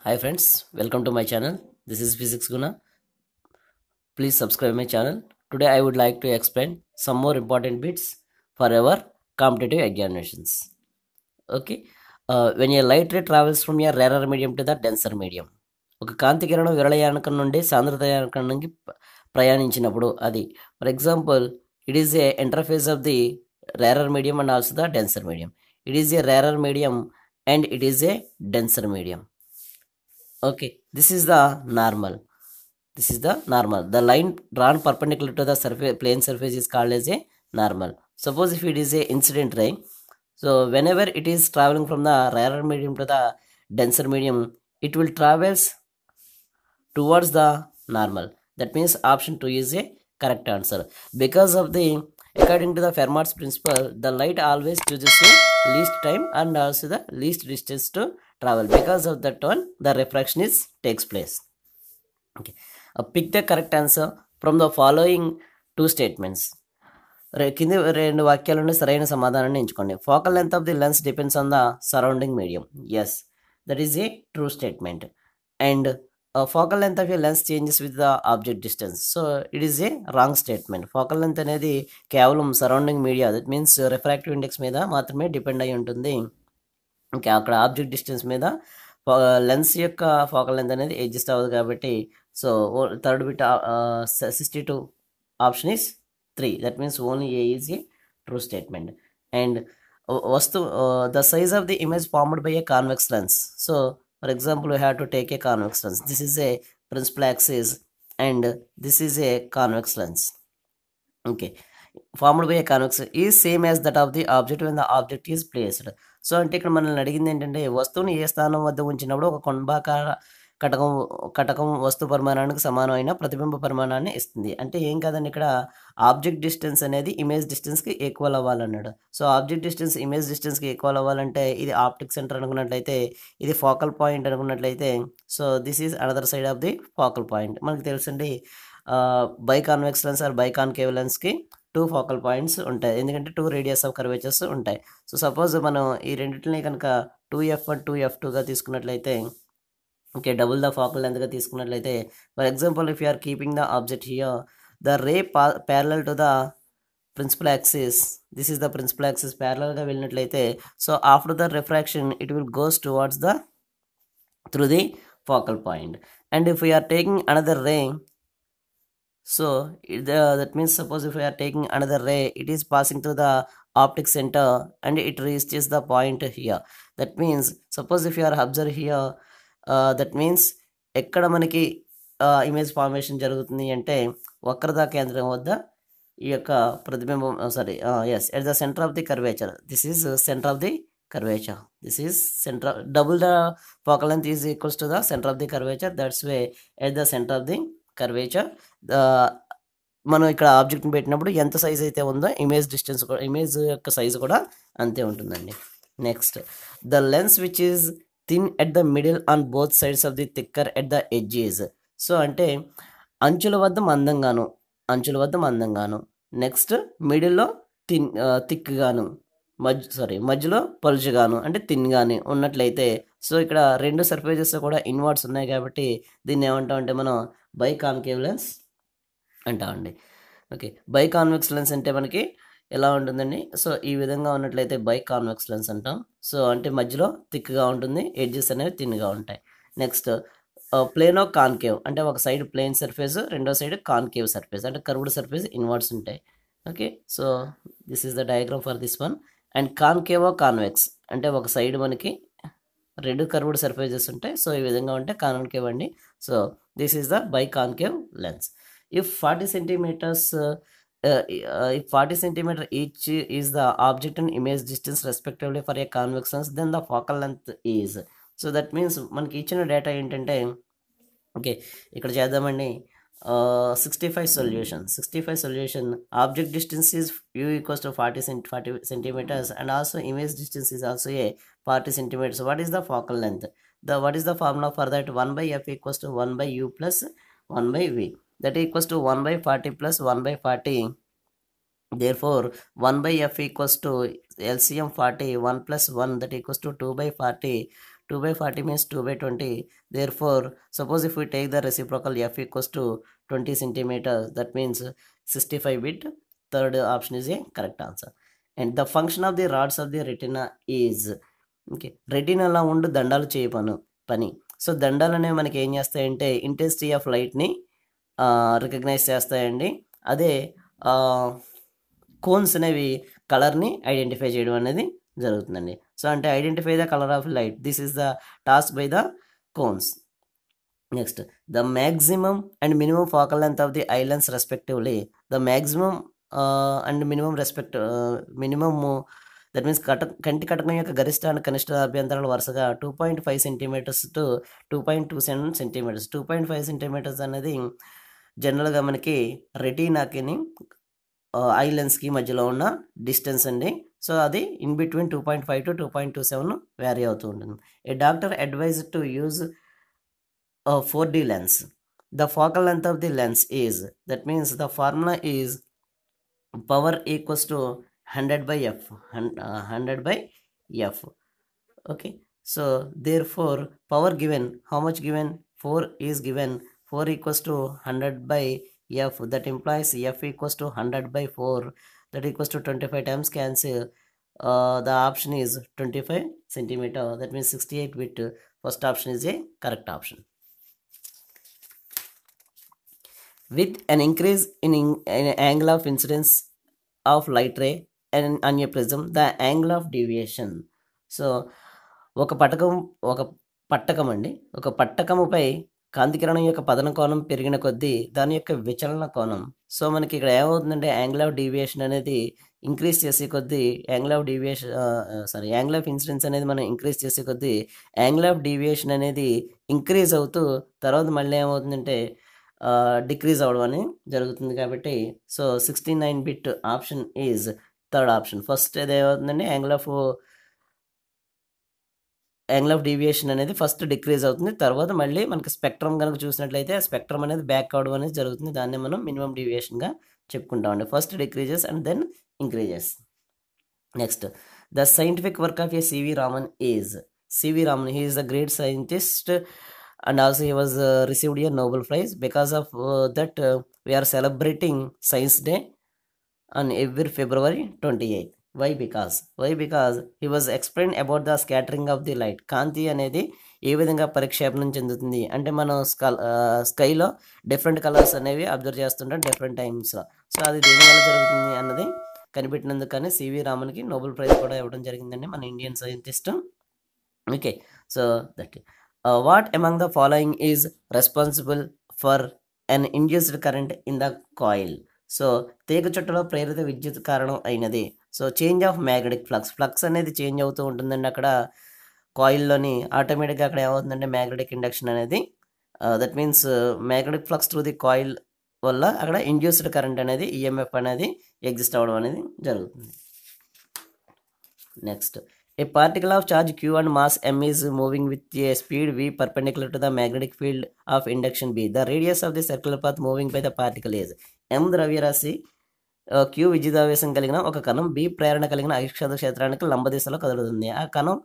Hi friends, welcome to my channel. This is Physics Guna. Please subscribe my channel. Today I would like to explain some more important bits for our competitive examinations. Okay. When a light ray travels from a rarer medium to the denser medium. ఒక కాంతి కిరణం విరళయానకం నుండి సాంద్రతయానకం నుండి ప్రయాణించినప్పుడు అది for example it is A interface of the rarer medium and also the denser medium. It is A rarer medium and it is A denser medium. Okay, this is the normal. This is the normal. The line drawn perpendicular to the surface, plane surface is called as a normal. Suppose if it is a incident ray, so whenever it is traveling from the rarer medium to the denser medium, it will travels towards the normal. That means option 2 is a correct answer. Because of the, according to the Fermat's principle, the light always chooses the least time and also the least distance to travel. Because of that one, the refraction is takes place. Okay, pick the correct answer from the following two statements. కింది రెండు వాక్యాల నుండి సరైన సమాధానాన్ని ఎంచుకోండి. Focal length of the lens depends on the surrounding medium. Yes, that is a true statement. And focal length of a lens changes with the object distance. So it is a wrong statement. Focal length అనేది కేవలం surrounding media, that means refractive index మీద మాత్రమే depend అయి ఉంటుంది. ఇంకా అక్కడ object distance మీద lens యొక్క ఫోకల్ లెంత్ అనేది అడ్జస్ట్ అవ్వదు కాబట్టి, so third bit 62 option is 3. That means only A is a true statement. And the size of the image formed by a convex lens. So for example, we have to take a convex lens. This is a principal axis and this is a convex lens. Okay, formed by a convex is same as that of the object when the object is placed. So అంటే ఇక్కడ మనల్ని అడిగింది ఏంటంటే, వస్తువుని ఏ స్థానం వద్ద ఉంచినప్పుడు ఒక కొంబాకార కటకం వస్తు పరిమాణానికి సమానమైన ప్రతిబింబ పరిమాణాన్ని ఇస్తుంది. అంటే ఏం కాదండి, ఇక్కడ ఆబ్జెక్ట్ డిస్టెన్స్ అనేది ఇమేజ్ డిస్టెన్స్కి ఈక్వల్ అవ్వాలన్నాడు. సో ఆబ్జెక్ట్ డిస్టెన్స్ ఇమేజ్ డిస్టెన్స్కి ఈక్వల్ అవ్వాలంటే ఇది ఆప్టిక్ సెంటర్ అనుకున్నట్లయితే, ఇది ఫోకల్ పాయింట్ అనుకున్నట్లయితే, so this is another side of the focal point. మనకు తెలుసండి, by convex lens or by concave లెన్స్కి 2 ఫోకల్ పాయింట్స్ ఉంటాయి, ఎందుకంటే 2 రేడియస్ ఆఫ్ కర్వేచర్స్ ఉంటాయి. సో సపోజ్ మనం ఈ రెండింటిని కనుక 2f1 2f2గా తీసుకున్నట్లయితే, ఓకే, డబుల్ ద ఫోకల్ లెంత్గా తీసుకున్నట్లయితే, for example if you are keeping the object here, the ray parallel to the principal axis, this is the principal axis ప్యారలల్గా వెళ్ళినట్లయితే, so after the refraction it will goes towards the through the focal point. And if you are taking another ray, so that means suppose if we are taking another ray, it is passing through the optic center and it reaches the point here. That means suppose if you are observe here, that means ఎక్కడ మనకి image formation జరుగుతుంది అంటే, వక్రతా కేంద్రం వద్ద ఈ యొక్క ప్రతిబింబం, sorry, yes, at the centre of the curvature. This is centre of the curvature. This is center, double the focal length is equals to the center of the curvature. That's why at the center of the curvature, మనం ఇక్కడ ఆబ్జెక్ట్ని పెట్టినప్పుడు ఎంత size అయితే ఉందో image distance కూడా, image యొక్క size కూడా అంతే ఉంటుందండి. Next, the lens which is thin at the middle on both sides of the thicker at the edges. So అంటే అంచుల వద్ద మందంగాను, నెక్స్ట్ మిడిల్లో థిక్గాను, మధ్యలో పలుచగాను అంటే థిన్గాను ఉన్నట్లయితే, సో ఇక్కడ రెండు సర్ఫేసెస్ కూడా ఇన్వర్డ్స్ ఉన్నాయి కాబట్టి దీన్ని ఏమంటామంటే మనం బై కాన్కేవ్ లెన్స్ అంటామండి. ఓకే, బై కాన్వెక్స్ లెన్స్ అంటే మనకి ఎలా ఉంటుందండి, సో ఈ విధంగా ఉన్నట్లయితే బై కాన్వెక్స్ లెన్స్ అంటాం. సో అంటే మధ్యలో థిక్గా ఉంటుంది, ఎడ్జెస్ అనేవి థిన్గా ఉంటాయి. నెక్స్ట్, ప్లేనో కాన్కేవ్ అంటే ఒక సైడ్ ప్లేన్ సర్ఫేస్, రెండో సైడ్ కాన్కేవ్ సర్ఫేస్ అంటే కర్వ్డ్ సర్ఫేస్ ఇన్వర్డ్స్ ఉంటాయి. Okay, so this is the diagram for this one. And concavo convex అంటే ఒక సైడ్ మనకి రెండు కర్వ్డ్ సర్ఫేసెస్ ఉంటాయి, సో ఈ విధంగా ఉంటే కాన్కేవ్ అండి. So this is the by concave lens. If 40 centimeters each is the object and image distance respectively for a convex lens, then the focal length is. So that means మనకి ఇచ్చిన data ఏంటంటే, okay ఇక్కడ చేద్దామండి, 65 solution. Object distance is u equals to 40 centimeters and also image distance is also a 40 centimeters. What is the focal length? What is the formula for that? 1 by f equals to 1 by u plus 1 by v. That equals to 1 by 40 plus 1 by 40. Therefore 1 by f equals to LCM 40, 1 plus 1, that equals to 2 by 40. 2 by 40 means 2 by 20. Therefore, suppose if we take the reciprocal f equals to 20 centimeters, that means 65 bit. Third option is a correct answer. And the function of the rods of the retina is, okay, రెటినాలో ఉండు దండాలు చేయ పని. So దండాలు అనేవి మనకి ఏం చేస్తాయంటే ఇంటెన్సిటీ ఆఫ్ లైట్ని రికగ్నైజ్ చేస్తాయండి. అదే కోన్స్ అనేవి కలర్ని ఐడెంటిఫై చేయడం అనేది జరుగుతుందండి. సో అంటే identify the colour of light, this is the task by the cones. Next, the maximum and minimum focal length of the eye lens respectively. The maximum and minimum that means కంటి కటకం యొక్క గరిష్ట and కనిష్ట అభ్యంతరాలు వరుసగా 2.5 centimetres to 2.27 centimetres. 2.5 centimetres అనేది జనరల్గా మనకి రెటీనాకి I లెన్స్కి మధ్యలో ఉన్న డిస్టెన్స్ అండి. సో అది ఇన్ బిట్వీన్ 2.5 to 2.27 వ్యారీ అవుతూ ఉంటుంది. A doctor advise to use 4D lens. The focal length of the lens is, that means the formula is power equals to 100 by f, 100 by f. Okay, so therefore power given, how much given? 4 is given. 4 equals to 100 by f, that implies f equals to 100 by 4, that equals to 25 times cancel. The option is 25 centimeter, that means 68 bit. First option is a correct option. With an increase in angle of incidence of light ray and on a prism, the angle of deviation. So ఒక పట్టకముపై కాంతికిరణం యొక్క పతన కోణం పెరిగిన కొద్దీ దాని యొక్క విచలన కోణం. So మనకి ఇక్కడ ఏమవుతుందంటే యాంగిల్ ఆఫ్ డీవియేషన్ అనేది ఇంక్రీజ్ చేసే కొద్దీ యాంగిల్ ఆఫ్ ఇన్సిడెన్స్ అనేది మనం ఇంక్రీజ్ చేసే కొద్దీ యాంగిల్ ఆఫ్ డీవియేషన్ అనేది ఇంక్రీజ్ అవుతూ తర్వాత మళ్ళీ ఏమవుతుందంటే డిక్రీజ్ అవ్వడం అని జరుగుతుంది. కాబట్టి so 69 bit option is third option. First అది ఏమవుతుందండి, యాంగిల్ ఆఫ్ డీవియేషన్ అనేది ఫస్ట్ డిక్రీజ్ అవుతుంది, తర్వాత మళ్ళీ మనకి స్పెక్ట్రమ్ కనుక చూసినట్లయితే ఆ స్పెక్ట్రమ్ అనేది బ్యాక్ అవడం అనేది జరుగుతుంది. దాన్ని మనం మినిమం డీవియేషన్గా చెప్పుకుంటామండి. First decreases and then increases. Next, the scientific work of a C V Raman is. C V Raman, he is the great scientist and also he was received a Nobel Prize. Because of that we are celebrating Science Day on every February 28. Why? Because he was explained about the scattering of the light. కాంతి అనేది ఏ విధంగా పరిక్షేపణం చెందుతుంది అంటే మనం స్కైలో different colours అనేవి observe చేస్తుంటాం different టైమ్స్లో. So అది దేనివల్ల జరుగుతుంది అన్నది కనిపెట్టినందుకు కానీ సివి రామన్కి నోబెల్ ప్రైజ్ కూడా ఇవ్వడం జరిగిందండి, మన Indian scientist. Okay, so that what among the following is responsible for an induced current in the coil? So తీగ చుట్టలో ప్రేరిత విద్యుత్ కారణం అయినది. So change of magnetic flux అనేది చేంజ్ అవుతూ ఉంటుందండి అక్కడ కాయిల్లోని. ఆటోమేటిక్గా అక్కడ ఏమవుతుందంటే మ్యాగ్నెటిక్ ఇండక్షన్ అనేది, that means magnetic flux through the coil వల్ల అక్కడ ఇండ్యూస్డ్ కరెంట్ అనేది ఈఎంఎఫ్ అనేది ఎగ్జిస్ట్ అవ్వడం అనేది జరుగుతుంది. Next, a particle of charge q and mass m is moving with a speed v perpendicular to the magnetic field of induction b. The radius of the circular path moving by the particle is. m ద్రవ్యరాశి, q విద్యుదావేశం కలిగిన ఒక కణం, b ప్రేరణ కలిగిన అయస్కాంత క్షేత్రానికి లంబ దిశలో కదులుతుంది. ఆ కణం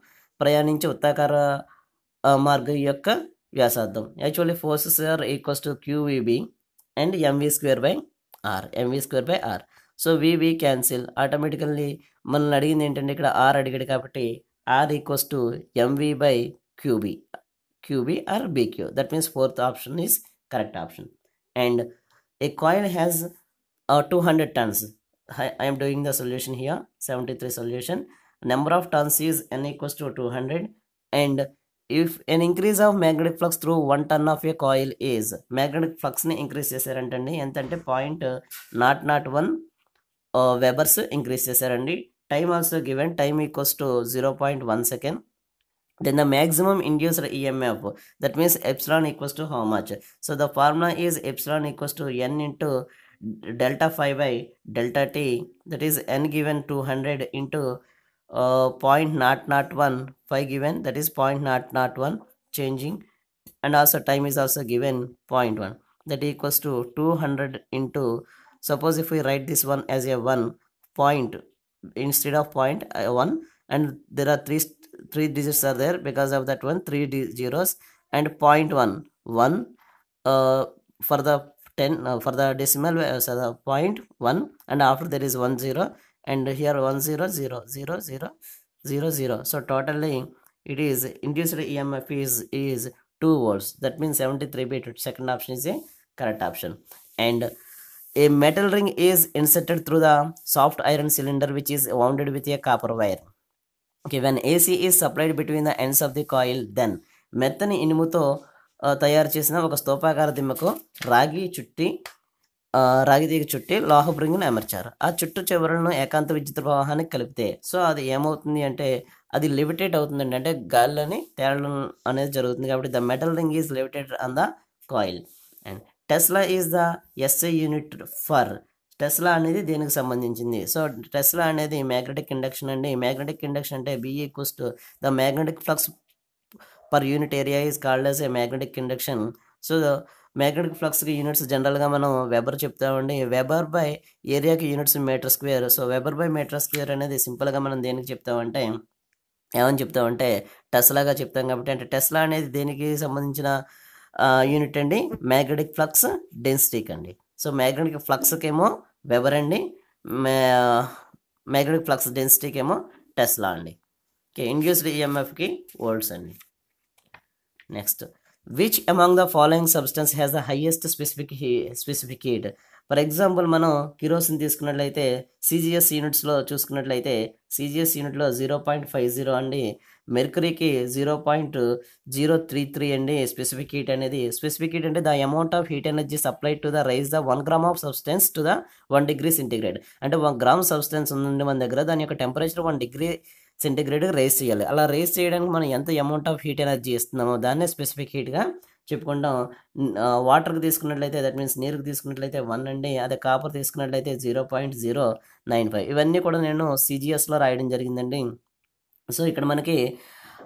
ప్రయాణించే వృత్తాకార మార్గం యొక్క వ్యాసార్థం. Actually forces are equals to qvb and mv² by r. So v v cancel automatically. మనల్ని అడిగింది ఏంటంటే ఇక్కడ ఆర్ అడిగాడు కాబట్టి R equals to m v by q b or b q. That means fourth option is correct option. And a coil has 200 tons. I am doing the solution here, 73 solution. Number of tons is n equals to 200. And if an increase of magnetic flux through 1 ton of a coil is, magnetic flux ని increase చేశారంటండి ఎంతంటే 0.001 webers increase చేశారండి. Time also given, time equals to 0.1 second. Then the maximum induced EMF, that means epsilon equals to how much? So the formula is epsilon equals to n into delta phi by delta t, that is n given 200 into 0.001 phi given, that is 0.001 changing, and also time is also given 0.1, that equals to 200 into, suppose if we write this one as a 1 point instead of 0.1, and there are three digits are there, because of that one zeros, and 0.1 1 for the 10 for the decimal, so the 0.1, and after there is 1 0, and here 1 0 0 0 0 0 0. So totally it is induced EMF is 2 volts. That means 73 bit. Second option is a correct option. And a metal ring is inserted through the soft iron cylinder which is wounded with a copper wire. Okay, when AC is supplied between the ends of the coil, then మెత్తని ఇనుముతో తయారు చేసిన ఒక స్తూపాకార దిమ్మకు రాగి తీగ చుట్టి లోహపు రింగును అమర్చారు. ఆ చుట్టూ చివరలను ఏకాంత విద్యుత్ ప్రవాహానికి కలిపితే సో అది ఏమవుతుంది అంటే అది లెవిటేట్ అవుతుందండి, అంటే గాలిలోని తేలడం అనేది జరుగుతుంది. కాబట్టి the metal ring is levitated on the coil. And tesla is the SI unit for. Tesla అనేది దేనికి సంబంధించింది? సో టెస్లా అనేది మ్యాగ్నెటిక్ ఇండక్షన్ అండి. మ్యాగ్నెటిక్ ఇండక్షన్ అంటే B equals to the magnetic flux per unit area is called as a magnetic induction. So magnetic ఫ్లక్స్కి units జనరల్గా మనం weber చెప్తామండి. వెబర్ బై ఏరియాకి units metre square. So weber by metre square అనేది సింపుల్గా మనం దేనికి చెప్తామంటే ఏమని చెప్తామంటే టెస్లాగా చెప్తాం. కాబట్టి అంటే టెస్లా అనేది దేనికి సంబంధించిన యూనిట్ అండి? మ్యాగ్నెటిక్ ఫ్లక్స్ డెన్సిటీకి అండి. సో మ్యాగ్నెటిక్ ఫ్లక్స్కి ఏమో వెబర్ అండి, మ్యాగ్నెటిక్ ఫ్లక్స్ డెన్సిటీకి ఏమో టెస్లా అండి. ఓకే, ఇండ్యూస్డ్ ఈఎంఎఫ్కి వోల్ట్స్ అండి. Next, which among the following substance has the highest specific heat? For example మనం కిరోసిన్ తీసుకున్నట్లయితే CGS యూనిట్స్లో చూసుకున్నట్లయితే CGS యూనిట్లో 0.50 అండి. మెర్కరీకి 0.033 అండి స్పెసిఫిక్ హీట్ అనేది. స్పెసిఫిక్ హీట్ అంటే the amount of heat energy supplied to the rise the 1 gram of substance to the 1 degree centigrade. అంటే 1 గ్రామ్ సబ్స్టెన్స్ ఉందండి మన దగ్గర, దాని యొక్క టెంపరేచర్ 1 డిగ్రీ సెంటిగ్రేడ్ రైజ్ చేయాలి. అలా రైజ్ చేయడానికి మనం ఎంత అమౌంట్ ఆఫ్ హీట్ ఎనర్జీ ఇస్తున్నామో దాన్నే స్పెసిఫిక్ హీట్గా చెప్పుకుంటాం. వాటర్కి తీసుకున్నట్లయితే దట్ మీన్స్ నీరుకి తీసుకున్నట్లయితే 1 అండి. అదే కాపర్ తీసుకున్నట్లయితే 0.095. ఇవన్నీ కూడా నేను CGSలో రాయడం జరిగిందండి. సో ఇక్కడ మనకి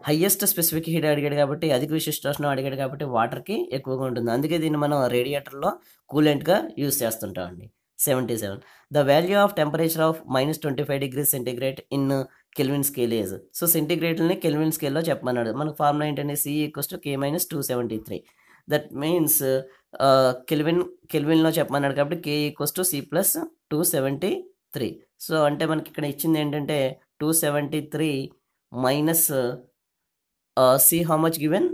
హయ్యెస్ట్ స్పెసిఫిక్ హీట్ అడిగాడు కాబట్టి, అధిక విశిష్టోష్ణం అడిగాడు కాబట్టి వాటర్కి ఎక్కువగా ఉంటుంది. అందుకే దీన్ని మనం రేడియేటర్లో కూలెంట్గా యూజ్ చేస్తుంటామండి. 77. The value of temperature of -25 degree centigrade in kelvin scale is. So సెంటిగ్రేడ్ని కెల్విన్ స్కేల్లో చెప్పమన్నాడు. మనకు ఫార్ములా ఏంటంటే C = K - 273. దట్ మీన్స్ కెల్విన్లో చెప్పమన్నాడు కాబట్టి K = C + 273. సో అంటే మనకి ఇక్కడ ఇచ్చింది ఏంటంటే 273 minus C how much given?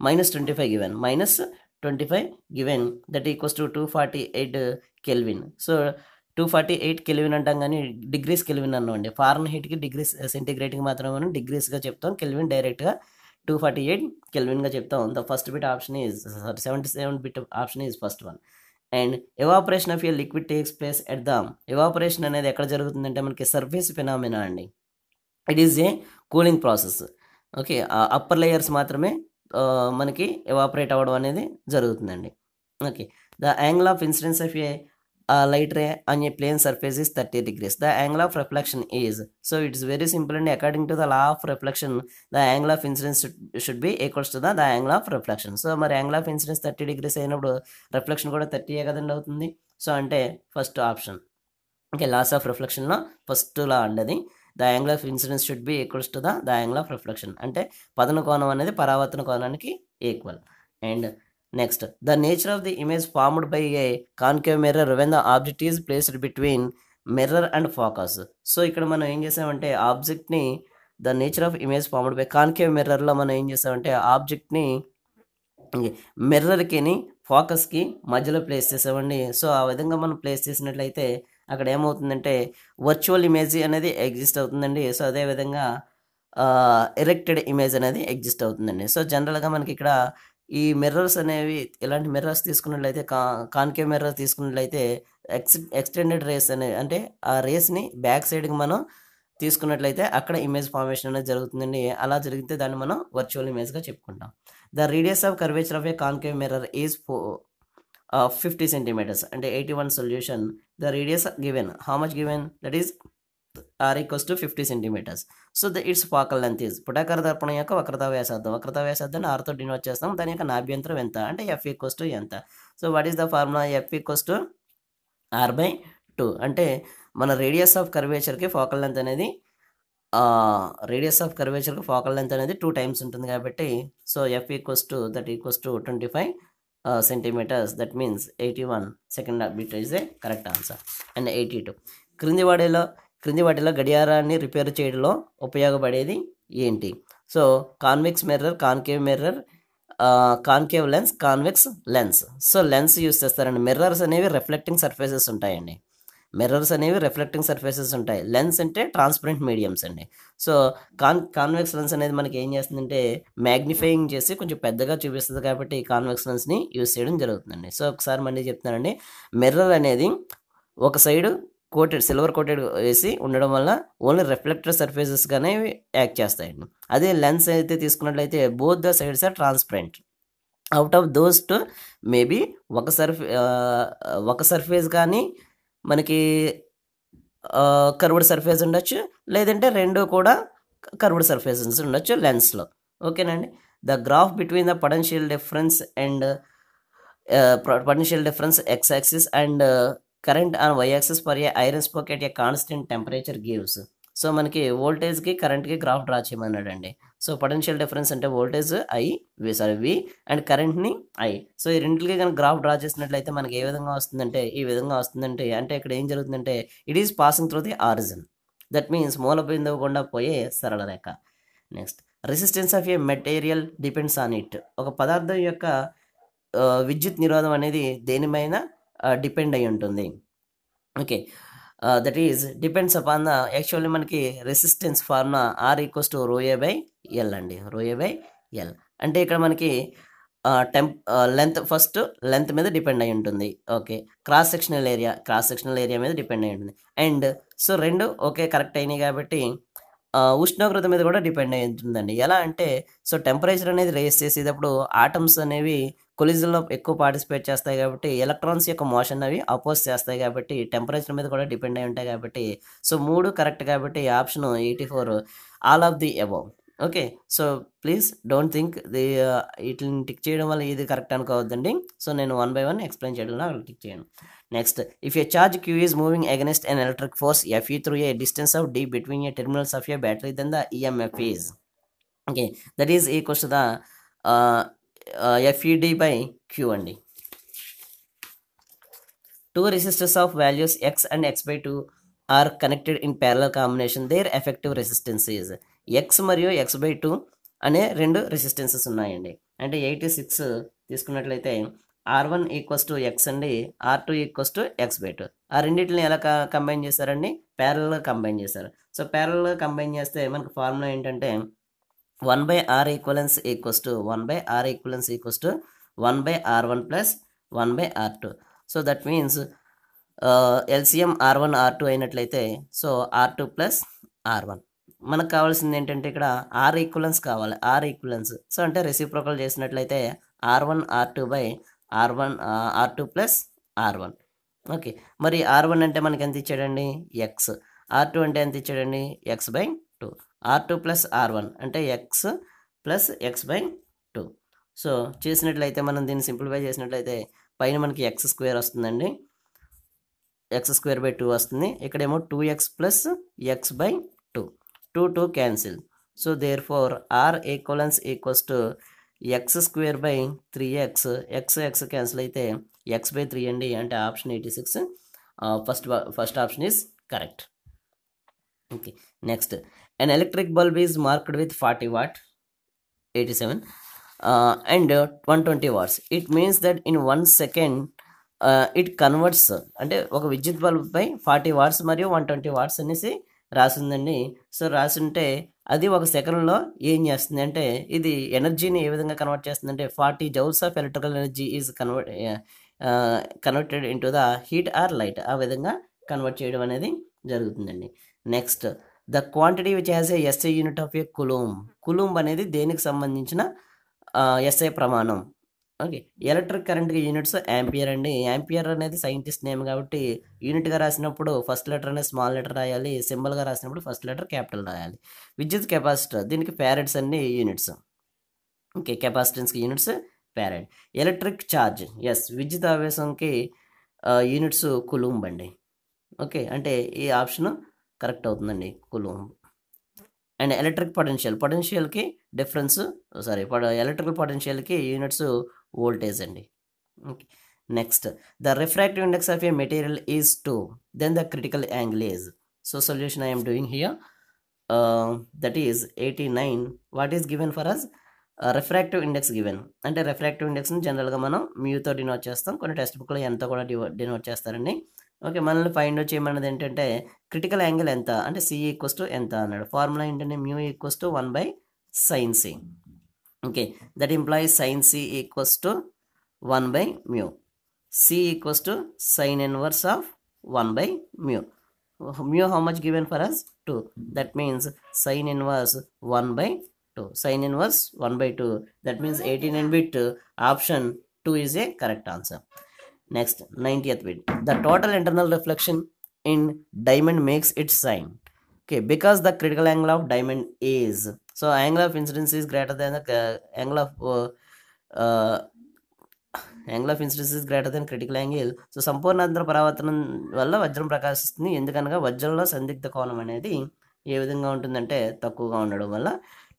-25 given. -25 given, that equals to 248 Kelvin. So 248 kelvin అంటాం కానీ డిగ్రీస్ కెల్విన్ అన్నామండి. ఫారెన్ హీట్కి డిగ్రీస్ సెంటిగ్రేడ్కి మాత్రం మనం డిగ్రీస్గా చెప్తాం, కెల్విన్ డైరెక్ట్గా 248 కెల్విన్గా చెప్తాం. The first bit option is 77 bit option is first one. And evaporation of A liquid takes place at the, evaporation అనేది ఎక్కడ జరుగుతుందంటే మనకి సర్ఫేస్ ఫినామినా అండి. It is a cooling process. Okay, upper layers మాత్రమే మనకి evaporate అవ్వడం అనేది జరుగుతుందండి. Okay, the angle of incidence of A light ray on a plane surface is 30 degrees. The angle of reflection is, so it's very simple and according to the law of reflection the angle of incidence should be equals to the angle of reflection. So మరి angle of incidence 30 degrees అయినప్పుడు reflection కూడా 30 కదండి అవుతుంది. So అంటే first option. Okay, laws of రిఫ్లెక్షన్లో first law అండి, the angle of incidence should be equals to the angle of reflection. అంటే పతన కోణం అనేది పరావర్తన కోణానికి equal. And next, the nature of the image formed by a concave mirror when the object is placed between mirror and focus. So ఇక్కడ మనం ఏం చేసామంటే ఆబ్జెక్ట్ని, the nature of image formed by concave మిర్రర్లో మనం ఏం చేసామంటే ఆబ్జెక్ట్ని మిర్రర్కి ఫోకస్కి మధ్యలో ప్లేస్ చేసామండి. సో ఆ విధంగా మనం ప్లేస్ చేసినట్లయితే అక్కడ ఏమవుతుందంటే వర్చువల్ ఇమేజ్ అనేది ఎగ్జిస్ట్ అవుతుందండి. సో అదేవిధంగా ఎరెక్టెడ్ ఇమేజ్ అనేది ఎగ్జిస్ట్ అవుతుందండి. సో జనరల్గా మనకి ఇక్కడ ఈ మిర్రర్స్ అనేవి, ఇలాంటి మిర్రర్స్ తీసుకున్నట్లయితే కాన్కేవ్ మిర్రర్ తీసుకున్నట్లయితే ఎక్స్టెండెడ్ రేస్ అనే, అంటే ఆ రేస్ని బ్యాక్ సైడ్కి మనం తీసుకున్నట్లయితే అక్కడ ఇమేజ్ ఫార్మేషన్ అనేది జరుగుతుందండి. అలా జరిగితే దాన్ని మనం వర్చువల్ ఇమేజ్గా చెప్పుకుంటాం. The radius of curvature of a concave mirror is 50 centimeters. అంటే 81 solution. The radius given, how much given? That is R = 50 centimeters. So its focal length is, పుటాకార దర్పణం యొక్క వక్రతా వ్యాసార్థం. వక్రతా వ్యాసార్థాన్ని R తో డినోట్ చేస్తాం. దాని యొక్క నాభ్యంతరం ఎంత అంటే F = ఎంత. So what is the formula? F = R/2. అంటే మన రేడియస్ ఆఫ్ కర్వేచర్కి ఫోకల్ లెంత్ అనేది రేడియస్ ఆఫ్ కర్వేచర్కి ఫోకల్ లెంత్ అనేది 2 టైమ్స్ ఉంటుంది కాబట్టి so F equals to 25 centimeters. That means 81. Second bit is a correct answer. And 82. క్రింది వాటిలో గడియారాన్ని రిపేర్ చేయడంలో ఉపయోగపడేది ఏంటి? So convex mirror, concave mirror, concave lens, convex lens. So lens use చేస్తారండి. మిర్రర్స్ అనేవి రిఫ్లెక్టింగ్ సర్ఫేసెస్ ఉంటాయండి. లెన్స్ అంటే ట్రాన్స్పరెంట్ మీడియమ్స్ అండి. సో కాన్వెక్స్ లెన్స్ అనేది మనకి ఏం చేస్తుందంటే మ్యాగ్నిఫైయింగ్ చేసి కొంచెం పెద్దగా చూపిస్తుంది కాబట్టి కాన్వెక్స్ లెన్స్ని యూస్ చేయడం జరుగుతుందండి. సో ఒకసారి మళ్ళీ చెప్తున్నానండి, మిర్రర్ అనేది ఒక సైడ్ సిల్వర్ కోటెడ్ వేసి ఉండడం వల్ల ఓన్లీ రిఫ్లెక్టర్ సర్ఫేసెస్గానే యాక్ట్ చేస్తాయండి. అదే లెన్స్ అయితే తీసుకున్నట్లయితే both the sides are transparent. Out of those two maybe ఒక సర్ఫేస్ కానీ మనకి కర్వ్డ్ సర్ఫేస్ ఉండొచ్చు, లేదంటే రెండు కూడా కర్వ్డ్ సర్ఫేసెస్ ఉండొచ్చు లెన్స్లో. ఓకేనండి. The graph between the potential difference X axis and current on Y axis for a iron spoke at a constant temperature gives. So మనకి వోల్టేజ్కి కరెంట్కి గ్రాఫ్ డ్రా చేయమన్నాడండి. సో పొటెన్షియల్ డిఫరెన్స్ అంటే వోల్టేజ్ వి అండ్ కరెంట్ని I. So ఈ రెండింటికి కనుక graph draw చేసినట్లయితే మనకి ఏ విధంగా వస్తుందంటే ఈ విధంగా వస్తుందంటే, అంటే ఇక్కడ ఏం జరుగుతుందంటే it is passing through the origin. That means మూల బిందువు గుండా పోయే సరళ రేఖ. Next, resistance of a material depends on it. ఒక పదార్థం యొక్క విద్యుత్ నిరోధం అనేది దేనిపైన డిపెండ్ అయి ఉంటుంది. Okay, that is depends upon the actually మనకి resistance formula R equals to ρA by L అండి. ρA బై ఎల్ అంటే ఇక్కడ మనకి ఫస్ట్ లెంత్ మీద డిపెండ్ అయి ఉంటుంది. ఓకే, క్రాస్ సెక్షనల్ ఏరియా మీద డిపెండ్ అయి ఉంటుంది. అండ్ సో రెండు ఓకే కరెక్ట్ అయినాయి కాబట్టి ఉష్ణోగ్రత మీద కూడా డిపెండ్ అయి ఉంటుందండి. ఎలా అంటే సో టెంపరేచర్ అనేది రేస్ చేసేటప్పుడు ఆటమ్స్ అనేవి కొలిజన్లో ఎక్కువ పార్టిసిపేట్ చేస్తాయి కాబట్టి ఎలక్ట్రాన్స్ యొక్క మోషన్ అవి అపోజ్ చేస్తాయి కాబట్టి టెంపరేచర్ మీద కూడా డిపెండ్ అయి ఉంటాయి కాబట్టి సో 3 కరెక్ట్ కాబట్టి option 84 all of the above. Okay, so please don't think వీటిని టిక్ చేయడం వల్ల ఇది కరెక్ట్ అనుకోవద్దండి. సో నేను 1 by 1 ఎక్స్ప్లెయిన్ చేయడం టిక్ చేయను. Next, if A charge Q is moving against an electric force Fe through a distance of d between a terminals of a battery, then the EMF is, okay, that is equals to the FED by Q అండి. Two resistors of values x and x by 2 are connected in parallel combination. Their effective resistance is, x మరియు x by 2 అనే రెండు resistances ఉన్నాయండి. అంటే 86 తీసుకున్నట్లయితే R1 equals to X అండి, R2 equals to X by 2. ఆ రెండింటిని ఎలా కంబైన్ చేశారండి? ప్యారల్గా కంబైన్ చేశారు. సో ప్యారల్గా కంబైన్ చేస్తే మనకు ఫార్ములా ఏంటంటే 1/R equivalence equals to 1/R1 plus 1/R2. So that means LCM R1 R2 అయినట్లయితే సో R2 ప్లస్ R1. మనకు కావాల్సింది ఏంటంటే ఇక్కడ R ఈక్వలెన్స్ కావాలి. R ఈక్వలెన్స్ సో అంటే రెసిప్రోకల్ చేసినట్లయితే R1 R2 by R2 plus R1. Okay, మరి R1 అంటే మనకి ఎంత ఇచ్చాడండి? ఎక్స్. R2 అంటే ఎంత ఇచ్చాడండి? X by 2. R2 plus R1 అంటే x plus x by 2. So చేసినట్లయితే మనం దీన్ని సింప్లిఫై చేసినట్లయితే పైన మనకి ఎక్స్ స్క్వేర్ వస్తుందండి, ఎక్స్ స్క్వేర్ బై 2 వస్తుంది. ఇక్కడేమో 2x plus x by 2 cancel. So therefore R equivalence equals to x square by 3x. X cancel అయితే ఎక్స్ బై 3 అండి. అంటే option 86 first option is correct. Okay, next, an electric bulb is marked with 40 watt 87 and 120 watts. It means that in 1 second it converts, అంటే ఒక విద్యుత్ bulb పై 40 watts మరియు 120 watts అనేసి రాసిందండి. So రాసింటే అది ఒక సెకండ్లో ఏం చేస్తుంది అంటే ఇది ఎనర్జీని ఏ విధంగా కన్వర్ట్ చేస్తుందంటే 40 joules of electrical energy is converted into the heat are light. ఆ విధంగా కన్వర్ట్ చేయడం అనేది జరుగుతుందండి. Next, the quantity which has a SI unit of A coulomb అనేది దేనికి సంబంధించిన ఎస్ఐ ప్రమాణం? ఓకే, ఎలక్ట్రిక్ కరెంట్కి యూనిట్స్ యాంపియర్ అండి. యాంపియర్ అనేది సైంటిస్ట్ నేమ్ కాబట్టి యూనిట్గా రాసినప్పుడు ఫస్ట్ లెటర్ అనేది స్మాల్ లెటర్ రాయాలి, సింబల్గా రాసినప్పుడు ఫస్ట్ లెటర్ క్యాపిటల్ రాయాలి. విద్యుత్ కెపాసిటర్ దీనికి ఫ్యారడ్స్ అన్ని యూనిట్స్. ఓకే, కెపాసిటెన్స్కి యూనిట్స్ ఫ్యారడ్. ఎలక్ట్రిక్ ఛార్జ్ విద్యుత్ ఆవేశంకి యూనిట్స్ కులూంబ్ అండి. ఓకే, అంటే ఈ ఆప్షన్ కరెక్ట్ అవుతుందండి, కులూంబ్. అండ్ ఎలక్ట్రిక్ పొటెన్షియల్కి డిఫరెన్స్ ఎలక్ట్రికల్ పొటెన్షియల్కి యూనిట్స్ వోల్టేజ్ అండి. Next, the refractive index of a material is 2, then the critical angle is. So solution I am doing here, that is 89. What is given for us? Refractive index given. అంటే refractive ఇండెక్స్ని జనరల్గా మనం మ్యూతో denote చేస్తాం, కొన్ని text బుక్లో ఎంతో కూడా denote చేస్తారండి. ఓకే, మనల్ని ఫైండ్ అవుట్ చేయమన్నది ఏంటంటే క్రిటికల్ యాంగిల్ ఎంత అంటే సి ఈక్వల్స్ టు ఎంత అన్నాడు. ఫార్ములా ఏంటంటే mu equals to 1/sin c. Okay, that implies sin c equals to 1/μ. c equals to sin inverse of 1/μ. Mu how much given for us? 2. That means sin inverse 1/2. Sin inverse 1/2. That means 89 bit option 2 is a correct answer. Next, 90th bit. The total internal reflection in diamond makes its sign. Okay, because the critical angle of diamond is, so angle of incidence is greater than the angle of incidence is greater than critical angle. So సంపూర్ణాంతర పరావర్తనం వల్ల వజ్రం ప్రకాశిస్తుంది, ఎందుకనగా వజ్రంలో సందిగ్ధ కోణం అనేది ఏ విధంగా ఉంటుందంటే తక్కువగా ఉండడం వల్ల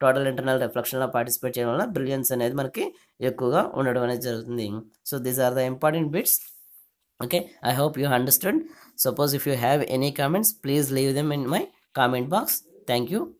టోటల్ ఇంటర్నల్ రిఫ్లెక్షన్లో పార్టిసిపేట్ చేయడం వల్ల బ్రిలియన్స్ అనేది మనకి ఎక్కువగా ఉండడం అనేది జరుగుతుంది. So these are the important bits. Okay, I hope you understood. Suppose if you have any comments, please leave them in my comment box. Thank you.